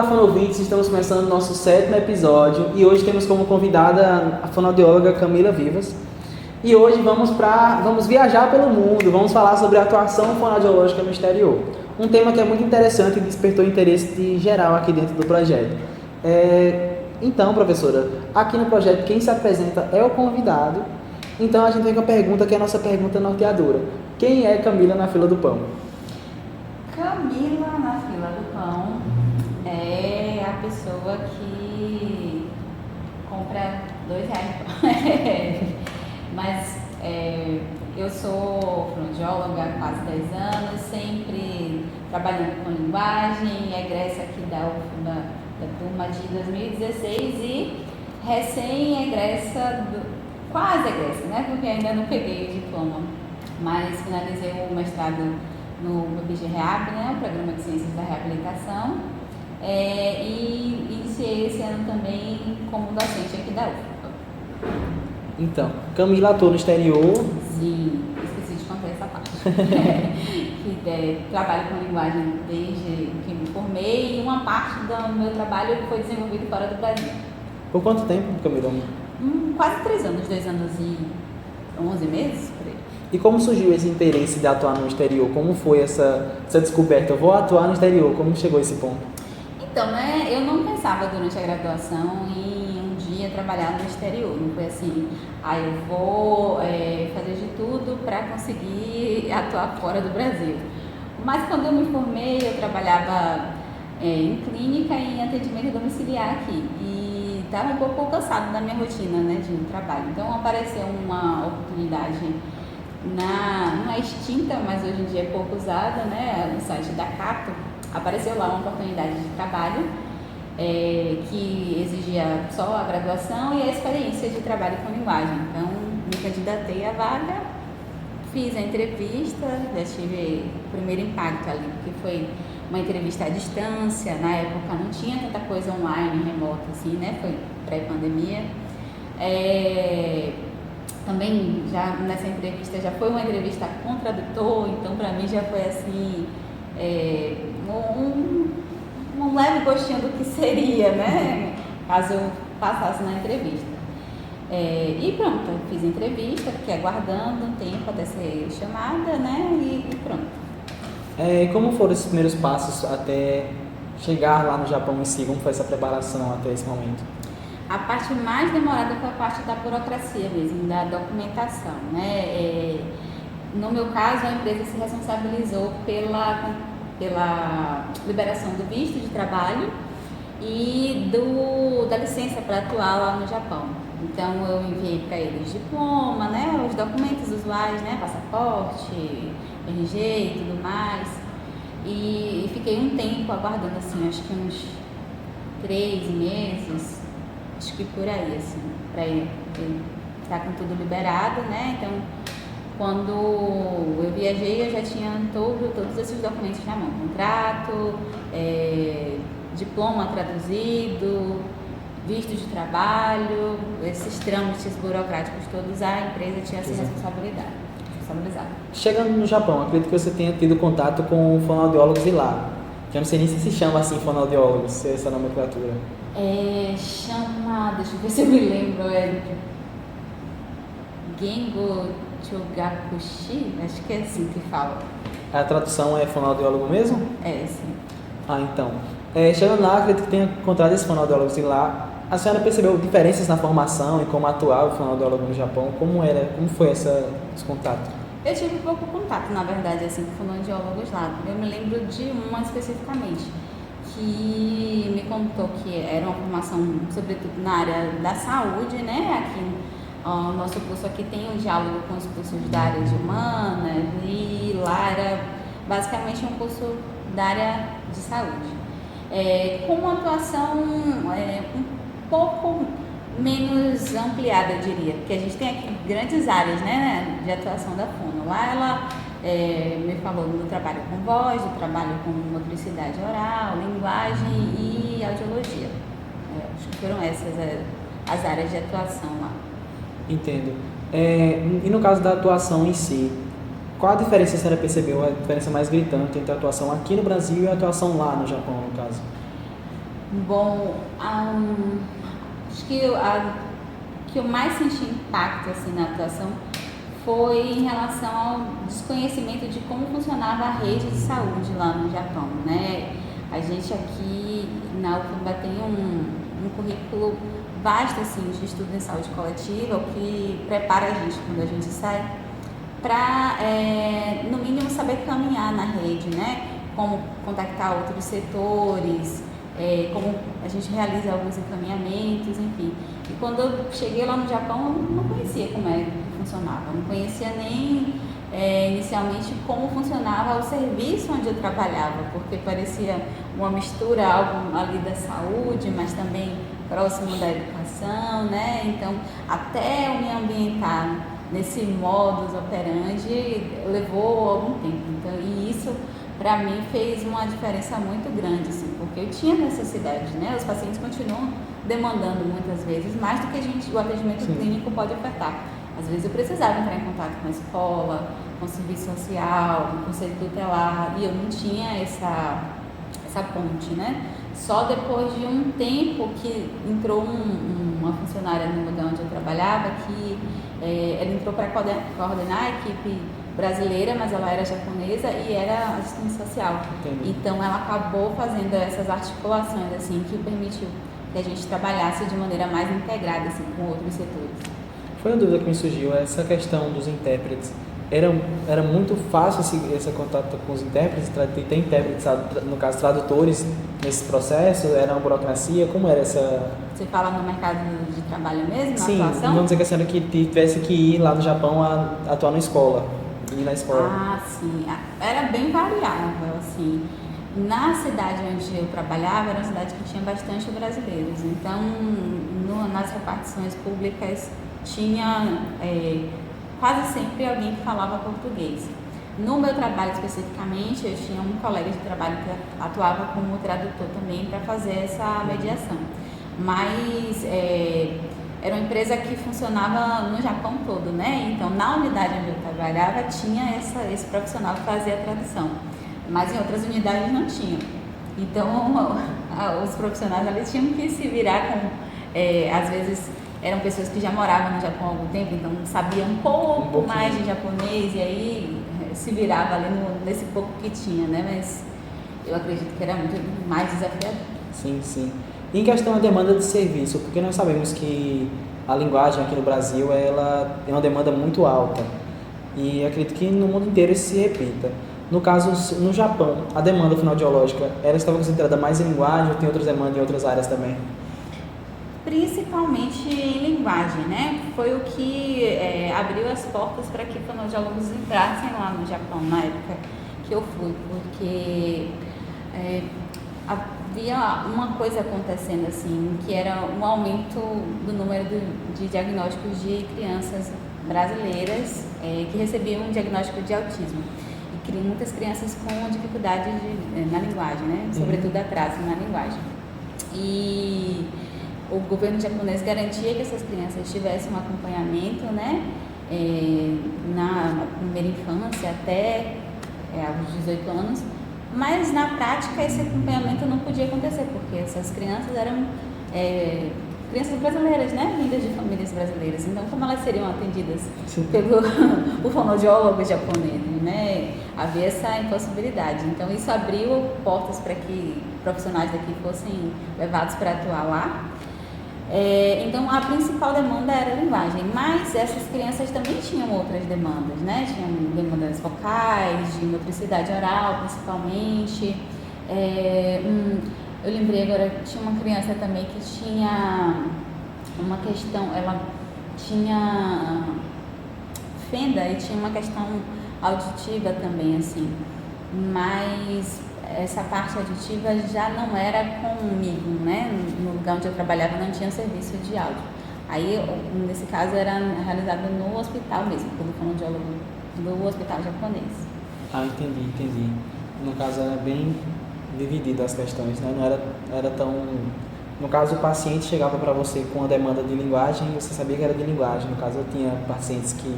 Olá, fonovintes, estamos começando o nosso 7º episódio e hoje temos como convidada a fonoaudióloga Camila Vivas. E hoje vamos viajar pelo mundo, vamos falar sobre a atuação fonoaudiológica no exterior. Um tema que é muito interessante e despertou interesse de geral aqui dentro do projeto. Então, professora, aqui no projeto quem se apresenta é o convidado. Então a gente vem com a pergunta que é a nossa pergunta norteadora. Quem é Camila na fila do pão? Camila na fila do pão é a pessoa que compra R$2 Mas eu sou fonoaudióloga há quase 10 anos, sempre trabalhando com linguagem, egressa aqui da turma de 2016 e recém-egressa, quase egressa, né? Porque ainda não peguei o diploma, mas finalizei o mestrado no PPG-REAB, né? O Programa de Ciências da Reabilitação, e iniciei esse ano também como docente aqui da UFPA. Então, Camila atua no exterior. Sim, esqueci de contar essa parte. Trabalho com linguagem desde que me formei e uma parte do meu trabalho foi desenvolvido fora do Brasil. Por quanto tempo, Camila? Quase 3 anos, 2 anos e 11 meses, por aí. E como surgiu esse interesse de atuar no exterior? Como foi essa descoberta? Eu vou atuar no exterior, como chegou esse ponto? Então, eu não pensava durante a graduação em um dia trabalhar no exterior. Não foi assim, eu vou fazer de tudo para conseguir atuar fora do Brasil. Mas quando eu me formei, eu trabalhava em clínica e em atendimento domiciliar aqui. E estava um pouco cansado da minha rotina, de trabalho. Então apareceu uma oportunidade não é extinta, mas hoje em dia é pouco usada, no site da Cato. Apareceu lá uma oportunidade de trabalho que exigia só a graduação e a experiência de trabalho com linguagem. Então, me candidatei à vaga, fiz a entrevista, já tive o primeiro impacto ali, porque foi uma entrevista à distância. Na época não tinha tanta coisa online, remota, assim, foi pré-pandemia. Também, já nessa entrevista, já foi uma entrevista com tradutor, então para mim já foi assim, um leve gostinho do que seria, caso eu passasse na entrevista. E pronto, fiz a entrevista, fiquei aguardando um tempo até ser chamada, e pronto. Como foram esses primeiros passos até chegar lá no Japão em si? Como foi essa preparação até esse momento? A parte mais demorada foi a parte da burocracia mesmo, da documentação, No meu caso, a empresa se responsabilizou pela liberação do visto de trabalho e da licença para atuar lá no Japão. Então, eu enviei para eles diploma, os documentos usuais, passaporte, RG e tudo mais. E fiquei um tempo aguardando, assim, acho que uns 3 meses, acho que por aí, assim, para estar com tudo liberado, Então, quando eu viajei, eu já tinha todos esses documentos na mão. Contrato, diploma traduzido, visto de trabalho, esses trâmites burocráticos todos, a empresa tinha essa responsabilizado. Chegando no Japão, acredito que você tenha tido contato com fonoaudiólogos de lá. Eu não sei nem se chama assim fonoaudiólogos, se é essa nomenclatura. Deixa eu ver se eu me lembro, Gengo Chugakushi, acho que é assim que fala. A tradução é fonoaudiólogo mesmo? Sim. Então. Chegando lá, acredito que tenha encontrado esses fonoaudiólogos de lá. A senhora percebeu diferenças na formação e como atuava o fonoaudiólogo no Japão? Como foi esse contato? Eu tive pouco contato, na verdade, assim, com fonoaudiólogos lá. Eu me lembro de uma especificamente, que me contou que era uma formação, sobretudo na área da saúde, Aqui, o nosso curso aqui tem um diálogo com os cursos da área de humanas e lá era basicamente um curso da área de saúde. Com uma atuação um pouco menos ampliada, eu diria, porque a gente tem aqui grandes áreas, de atuação da fono. Lá ela me falou do trabalho com voz, do trabalho com motricidade oral, linguagem e audiologia. Acho que foram essas as áreas de atuação lá. Entendo. E no caso da atuação em si, qual a diferença a senhora percebeu, a diferença mais gritante entre a atuação aqui no Brasil e a atuação lá no Japão, no caso? Bom, acho que que eu mais senti impacto assim, na atuação foi em relação ao desconhecimento de como funcionava a rede de saúde lá no Japão, né? A gente aqui na UFBA tem um currículo vasto assim, de estudo em saúde coletiva, o que prepara a gente quando a gente sai para, no mínimo, saber caminhar na rede, né? Como contactar outros setores, como a gente realiza alguns encaminhamentos, enfim. E quando eu cheguei lá no Japão, eu não conhecia como é que funcionava, não conhecia nem inicialmente como funcionava o serviço onde eu trabalhava, porque parecia uma mistura, algo ali da saúde, mas também próximo da educação, né? Então, até eu me ambientar nesse modus operandi levou algum tempo. Então, e isso para mim fez uma diferença muito grande, assim, porque eu tinha necessidade, né? Os pacientes continuam demandando muitas vezes mais do que o atendimento Sim. clínico pode ofertar. Às vezes eu precisava entrar em contato com a escola, com o serviço social, com o conselho tutelar, e eu não tinha essa ponte, né? Só depois de um tempo que entrou uma funcionária no lugar onde eu trabalhava, que ela entrou para coordenar a equipe brasileira, mas ela era japonesa e era assistente social. Entendi. Então ela acabou fazendo essas articulações assim que permitiu que a gente trabalhasse de maneira mais integrada assim, com outros setores. Foi uma dúvida que me surgiu, essa questão dos intérpretes. Era muito fácil esse contato com os intérpretes, ter intérpretes, no caso tradutores, nesse processo? Era uma burocracia? Como era essa... Você fala no mercado de trabalho mesmo, na Sim, atuação? vamos dizer que a senhora que tivesse que ir lá no Japão a atuar na escola, ir na escola. Ah, sim. Era bem variável, assim. Na cidade onde eu trabalhava, era uma cidade que tinha bastante brasileiros. Então, nas repartições públicas, tinha quase sempre alguém que falava português. No meu trabalho especificamente, eu tinha um colega de trabalho que atuava como tradutor também para fazer essa mediação. Mas era uma empresa que funcionava no Japão todo, né? Então, na unidade onde eu trabalhava, tinha esse profissional que fazia a tradução. Mas em outras unidades não tinham. Então, os profissionais ali tinham que se virar com, às vezes, eram pessoas que já moravam no Japão há algum tempo, então sabiam um pouco mais de japonês, e aí se virava ali nesse pouco que tinha, né? Mas eu acredito que era muito mais desafiador. Sim, sim. E em questão da demanda de serviço, porque nós sabemos que a linguagem aqui no Brasil ela tem uma demanda muito alta e acredito que no mundo inteiro isso se repita. No caso, no Japão, a demanda fonoaudiológica, ela estava concentrada mais em linguagem ou tem outras demandas em outras áreas também? Principalmente em linguagem, né? Foi o que abriu as portas para que fonoaudiólogos entrassem lá no Japão na época que eu fui, porque havia uma coisa acontecendo assim, que era um aumento do número de diagnósticos de crianças brasileiras que recebiam um diagnóstico de autismo. E muitas crianças com dificuldade na linguagem, né? Sobretudo atraso na linguagem. E o governo japonês garantia que essas crianças tivessem um acompanhamento, né? Na primeira infância até aos 18 anos, mas na prática esse acompanhamento não podia acontecer, porque essas crianças eram crianças brasileiras, né? Vindas de famílias brasileiras. Então, como elas seriam atendidas pelo o fonoaudiólogo japonês, né? Havia essa impossibilidade. Então, isso abriu portas para que profissionais daqui fossem levados para atuar lá. Então, a principal demanda era a linguagem, mas essas crianças também tinham outras demandas, né? Tinham demandas vocais, de motricidade oral, principalmente. Eu lembrei agora, tinha uma criança também que tinha uma questão, ela tinha fenda e tinha uma questão auditiva também, assim, mas essa parte auditiva já não era comigo, né? No lugar onde eu trabalhava não tinha serviço de áudio. Aí, nesse caso, era realizado no hospital mesmo, pelo fonoaudiólogo do hospital japonês. Ah, entendi. No caso, era bem dividida as questões, né? Não era tão... No caso, o paciente chegava para você com uma demanda de linguagem e você sabia que era de linguagem. No caso, eu tinha pacientes que...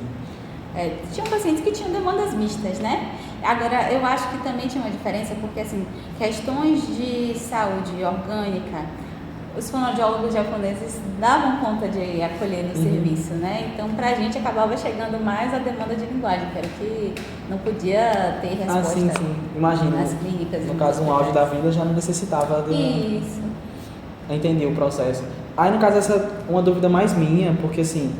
Tinham pacientes que tinham demandas mistas, né? Agora, eu acho que também tinha uma diferença, porque, assim, questões de saúde orgânica, os fonoaudiólogos japoneses davam conta de acolher no serviço, né? Então, pra gente, acabava chegando mais a demanda de linguagem, que era o que não podia ter resposta sim. Imagina, nas clínicas. no caso, um áudio da vida já não necessitava de... Isso. Entendi o processo. Aí, no caso, essa é uma dúvida mais minha, porque, assim,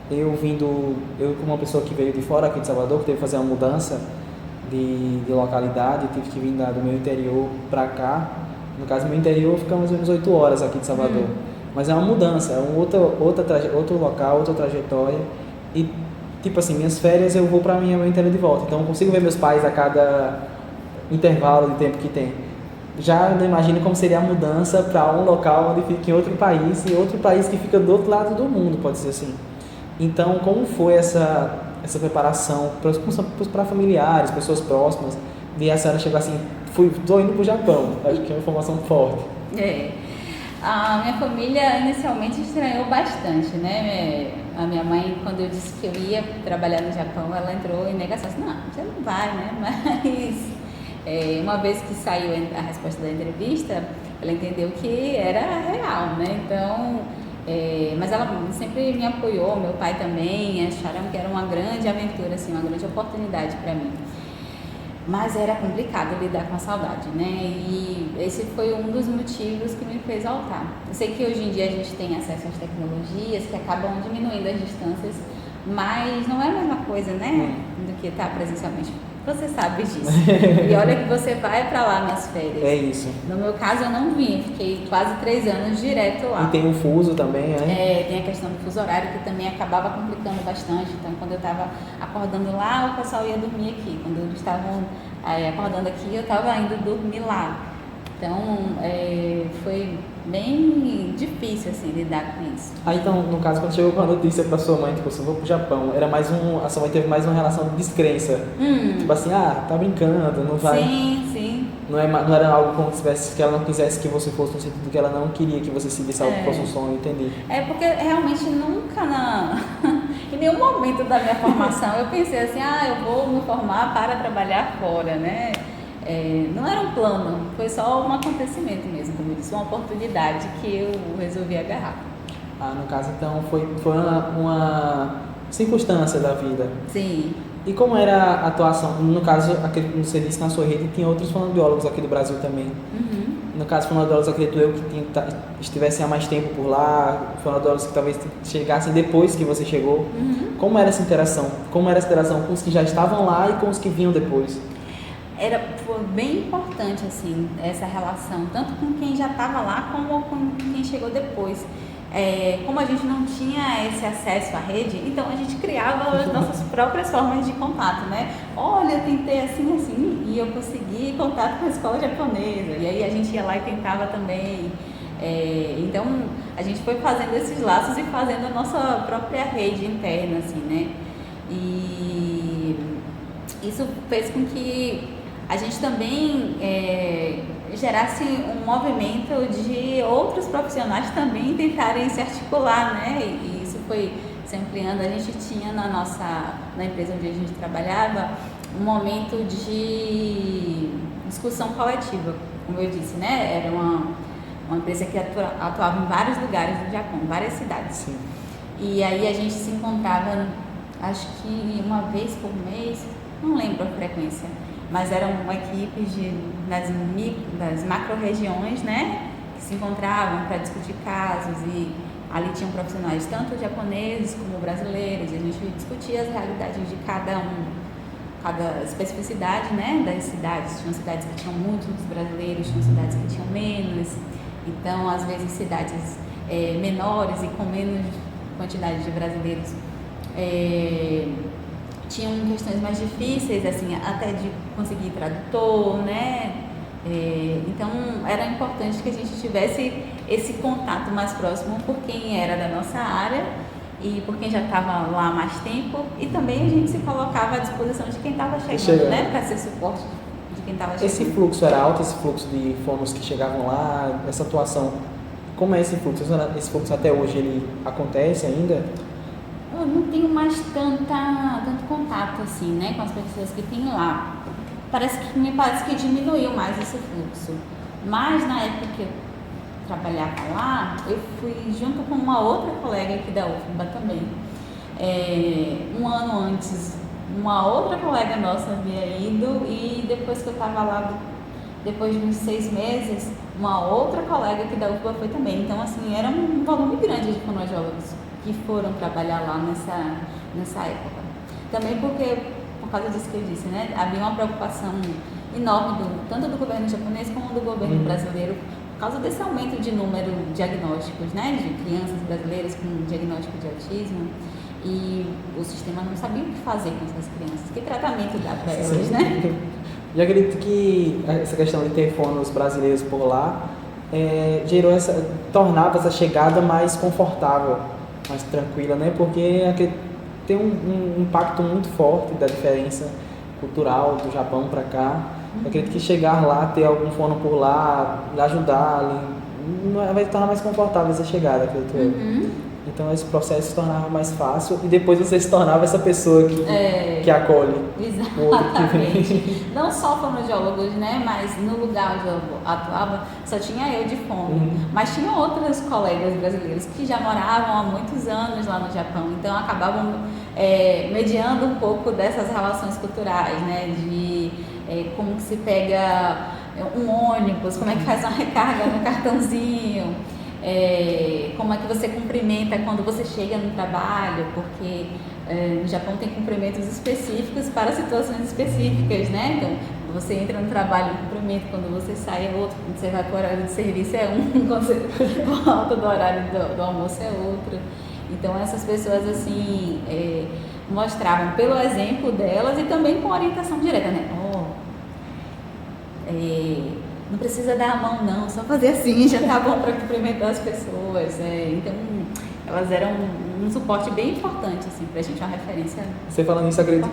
eu como uma pessoa que veio de fora aqui de Salvador, que teve que fazer uma mudança de localidade, tive que vir do meu interior para cá. No caso, meu interior fica mais ou menos 8 horas aqui de Salvador. Mas é uma mudança, é outro local, outra trajetória. E, tipo assim, minhas férias eu vou para meu interior de volta. Então, eu consigo ver meus pais a cada intervalo de tempo que tem. Já não imagino como seria a mudança para um local onde fica em outro país, e outro país que fica do outro lado do mundo, pode ser assim. Então, como foi essa preparação para familiares, pessoas próximas? E a senhora chegou assim, estou indo para o Japão, acho que é uma informação forte. A minha família inicialmente estranhou bastante, né? A minha mãe, quando eu disse que eu ia trabalhar no Japão, ela entrou em negação, assim, não, você não vai, né? Mas uma vez que saiu a resposta da entrevista, ela entendeu que era real, né? Então, mas ela sempre me apoiou, meu pai também, acharam que era uma grande aventura, assim, uma grande oportunidade para mim. Mas era complicado lidar com a saudade, né? E esse foi um dos motivos que me fez voltar. Eu sei que hoje em dia a gente tem acesso às tecnologias que acabam diminuindo as distâncias, mas não é a mesma coisa, né? Do que estar presencialmente. Você sabe disso. E olha que você vai pra lá nas férias. É isso. No meu caso, eu não vim. Fiquei quase 3 anos direto lá. E tem um fuso também, né? Tem a questão do fuso horário, que também acabava complicando bastante. Então, quando eu estava acordando lá, o pessoal ia dormir aqui. Quando eles estavam acordando aqui, eu estava indo dormir lá. Então, foi bem difícil, assim, lidar com isso. Então, no caso, quando chegou com a notícia pra sua mãe, tipo, eu vou pro Japão, era mais a sua mãe teve mais uma relação de descrença. Tipo assim, tá brincando, não vai... Sim. Não era algo como que ela não quisesse que você fosse, no sentido que ela não queria que você seguisse algo que fosse um sonho, entendi. Porque realmente nunca em nenhum momento da minha formação eu pensei assim, eu vou me formar para trabalhar fora, né? Não era um plano, foi só um acontecimento mesmo, como eu disse, uma oportunidade que eu resolvi agarrar. No caso, então, foi uma circunstância da vida. Sim. E como era a atuação? No caso, você disse que na sua rede tinha outros fonoaudiólogos aqui do Brasil também. No caso, fonoaudiólogos, acredito eu, que estivessem há mais tempo por lá, fonoaudiólogos que talvez chegassem depois que você chegou. Como era essa interação? Como era essa interação com os que já estavam lá e com os que vinham depois? Foi bem importante, assim, essa relação, tanto com quem já estava lá como com quem chegou depois. Como a gente não tinha esse acesso à rede, então a gente criava as nossas próprias formas de contato, né? Olha, eu tentei assim, e eu consegui contato com a escola japonesa, e aí a gente ia lá e tentava também. Então, a gente foi fazendo esses laços e fazendo a nossa própria rede interna, assim, né? E isso fez com que a gente também gerasse um movimento de outros profissionais também tentarem se articular, né? E isso foi se ampliando. A gente tinha na empresa onde a gente trabalhava, um momento de discussão coletiva, como eu disse, né? Era uma empresa que atuava em vários lugares do Japão, várias cidades. Sim. E aí a gente se encontrava, acho que uma vez por mês, não lembro a frequência, mas eram uma equipe das macro-regiões, né, que se encontravam para discutir casos, e ali tinham profissionais tanto japoneses como brasileiros, e a gente discutia as realidades de cada especificidade, né, das cidades. Tinham cidades que tinham muitos brasileiros, tinham cidades que tinham menos, então às vezes cidades menores e com menos quantidade de brasileiros tinham questões mais difíceis, assim, até de conseguir tradutor, né? Então, era importante que a gente tivesse esse contato mais próximo por quem era da nossa área e por quem já estava lá há mais tempo, e também a gente se colocava à disposição de quem estava chegando, né? Para ser suporte de quem estava chegando. Esse fluxo era alto, esse fluxo de fonos que chegavam lá, essa atuação, como é esse fluxo? Esse fluxo até hoje, ele acontece ainda? eu não tenho mais tanto contato assim, né, com as pessoas que tem lá. Me parece que diminuiu mais esse fluxo. Mas na época que eu trabalhava lá, eu fui junto com uma outra colega aqui da UFBA também. Um ano antes, uma outra colega nossa havia ido, e depois que eu estava lá, depois de uns 6 meses, uma outra colega aqui da UFBA foi também. Então, assim, era um volume grande de fonoaudiólogos que foram trabalhar lá nessa época. Também porque, por causa disso que eu disse, né, havia uma preocupação enorme tanto do governo japonês como do governo brasileiro, por causa desse aumento de número de diagnósticos, né, de crianças brasileiras com diagnóstico de autismo. E o sistema não sabia o que fazer com essas crianças, que tratamento dá para elas, né? Eu acredito que essa questão de ter fonos brasileiros por lá tornava essa chegada mais confortável, mais tranquila, né? Porque tem um impacto muito forte da diferença cultural do Japão para cá. Eu acredito que chegar lá, ter algum fono por lá, ajudar ali, vai tornar mais confortável essa chegada, acredito eu. Então esse processo se tornava mais fácil e depois você se tornava essa pessoa que acolhe. Exatamente. Não só fonoaudiólogos, né? Mas no lugar onde eu atuava, só tinha eu de fono. Mas tinha outros colegas brasileiros que já moravam há muitos anos lá no Japão. Então acabavam mediando um pouco dessas relações culturais, né? De como que se pega um ônibus, como é que faz uma recarga no cartãozinho. Como é que você cumprimenta quando você chega no trabalho, porque no Japão tem cumprimentos específicos para situações específicas, né? Então, você entra no trabalho, um cumprimento, quando você sai é outro, quando você vai para o horário de serviço é um, quando você volta do horário do almoço é outro. Então, essas pessoas, assim, mostravam pelo exemplo delas e também com orientação direta, né? Não precisa dar a mão não, só fazer assim já tá bom para cumprimentar as pessoas. Então, elas eram um suporte bem importante assim, pra gente, uma referência. Você falando isso, acredito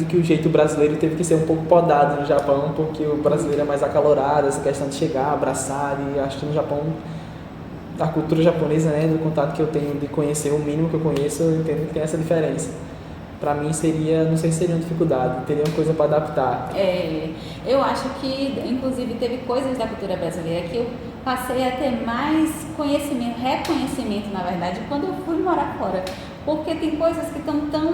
que o jeito brasileiro teve que ser um pouco podado no Japão, porque o brasileiro é mais acalorado, essa questão de chegar, abraçar, e acho que no Japão, a cultura japonesa, né, do contato que eu tenho de conhecer, o mínimo que eu conheço, eu entendo que tem essa diferença. Para mim não sei se seria uma dificuldade, teria uma coisa para adaptar. Eu acho que, inclusive, teve coisas da cultura brasileira que eu passei a ter mais conhecimento, reconhecimento, na verdade, quando eu fui morar fora. Porque tem coisas que estão tão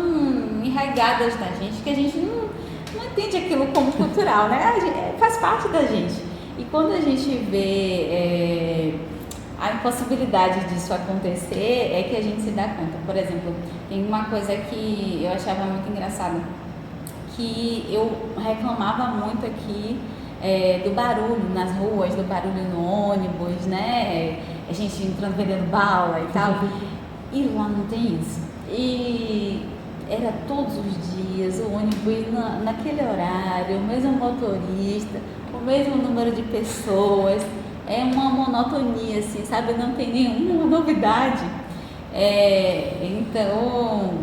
enraigadas na gente que a gente não entende aquilo como cultural, né? Faz parte da gente. E quando a gente vê a impossibilidade disso acontecer, é que a gente se dá conta. Por exemplo, tem uma coisa que eu achava muito engraçada, que eu reclamava muito aqui do barulho nas ruas, do barulho no ônibus, né? A gente entrando vendendo bala e tal. E lá não tem isso. E era todos os dias, o ônibus naquele horário, o mesmo motorista, o mesmo número de pessoas. É uma monotonia, assim, sabe? Não tem nenhuma novidade. Então,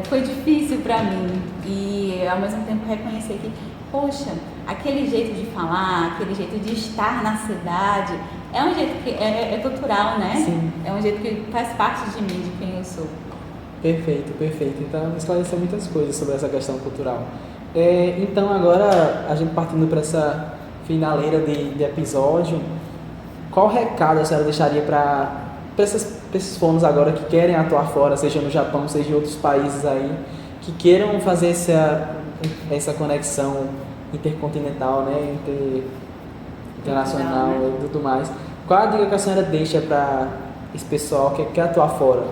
foi difícil para mim. E, ao mesmo tempo, reconhecer que, poxa, aquele jeito de falar, aquele jeito de estar na cidade, é um jeito que é cultural, né? Sim. É um jeito que faz parte de mim, de quem eu sou. Perfeito. Então, esclareceu muitas coisas sobre essa questão cultural. Então, agora, a gente partindo para essa finaleira de episódio, qual recado a senhora deixaria para esses fonos agora que querem atuar fora, seja no Japão, seja em outros países aí, que queiram fazer essa conexão intercontinental, né, internacional e tudo mais? Qual a dica que a senhora deixa para esse pessoal que quer atuar fora?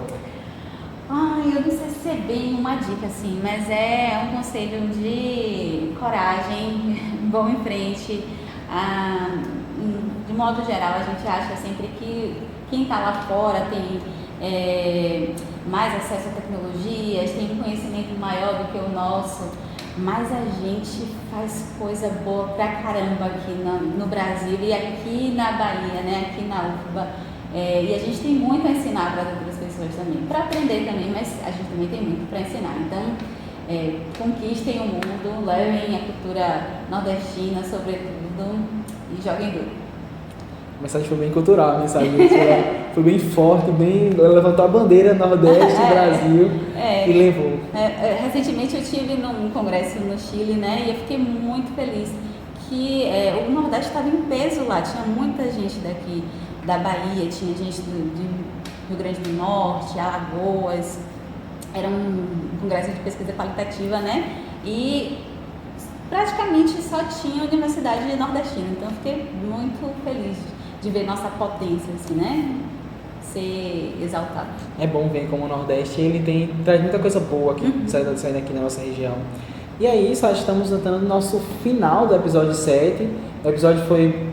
Eu não sei se é bem uma dica assim, mas é um conselho de coragem, vão em frente. De modo geral, a gente acha sempre que quem está lá fora tem mais acesso a tecnologias, tem um conhecimento maior do que o nosso, mas a gente faz coisa boa pra caramba aqui no Brasil e aqui na Bahia, né? Aqui na UFBA. E a gente tem muito a ensinar para outras pessoas também, para aprender também, mas a gente também tem muito para ensinar. Então, conquistem o mundo, levem a cultura nordestina, sobretudo, e joguem duro. mensagem foi bem cultural, a mensagem foi bem forte, ela levantou a bandeira Nordeste, Brasil e levou. Recentemente eu estive num congresso no Chile, né, e eu fiquei muito feliz que o Nordeste estava em peso lá, tinha muita gente daqui da Bahia, tinha gente do Rio Grande do Norte, Alagoas, era um congresso de pesquisa qualitativa, né, e praticamente só tinha universidade nordestina, então eu fiquei muito feliz de ver nossa potência, assim, né, ser exaltada. É bom ver como o Nordeste ele traz muita coisa boa aqui, saindo aqui na nossa região. E é isso, acho que estamos notando o nosso final do episódio 7. O episódio foi,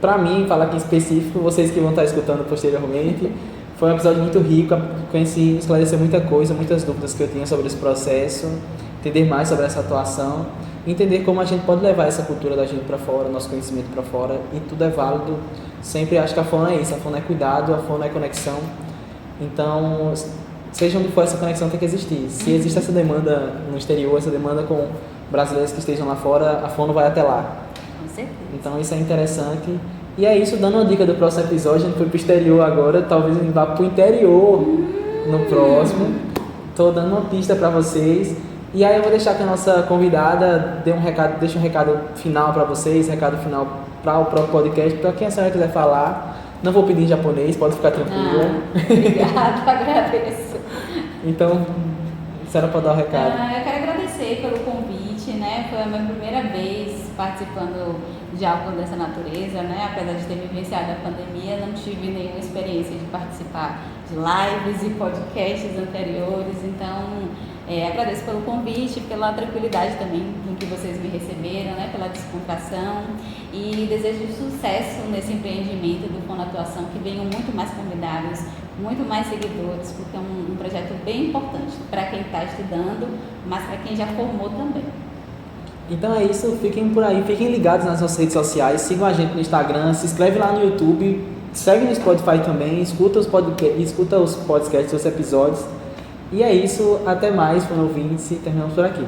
pra mim, falar aqui em específico, vocês que vão estar escutando posteriormente, foi um episódio muito rico, conheci, esclarecer muita coisa, muitas dúvidas que eu tinha sobre esse processo, entender mais sobre essa atuação, entender como a gente pode levar essa cultura da gente para fora, nosso conhecimento para fora, e tudo é válido. Sempre acho que a fono é isso, a fono é cuidado, a fono é conexão. Então, seja onde for, essa conexão tem que existir. Se existe essa demanda no exterior, essa demanda com brasileiros que estejam lá fora, a fono vai até lá. Com certeza. Então isso é interessante. E é isso, dando uma dica do próximo episódio, a gente foi pro exterior agora, talvez a gente vá pro interior no próximo. Estou dando uma pista para vocês. E aí eu vou deixar que a nossa convidada deixe um recado final para vocês, recado final para o próprio podcast, para quem a senhora quiser falar. Não vou pedir em japonês, pode ficar tranquila. Obrigada, agradeço. Então, a senhora pode dar o recado. Eu quero agradecer pelo convite, né? Foi a minha primeira vez participando de algo dessa natureza, né? Apesar de ter vivenciado a pandemia, não tive nenhuma experiência de participar de lives e podcasts anteriores, então agradeço pelo convite, pela tranquilidade também com que vocês me receberam, né? Pela descontração, e desejo sucesso nesse empreendimento do Fonoatuação, que venham muito mais convidados, muito mais seguidores, porque é um projeto bem importante para quem está estudando, mas para quem já formou também. Então é isso, fiquem por aí, fiquem ligados nas nossas redes sociais, sigam a gente no Instagram, se inscreve lá no YouTube, segue no Spotify também, escuta os podcasts, os episódios. E é isso, até mais, foram ouvintes e terminamos por aqui.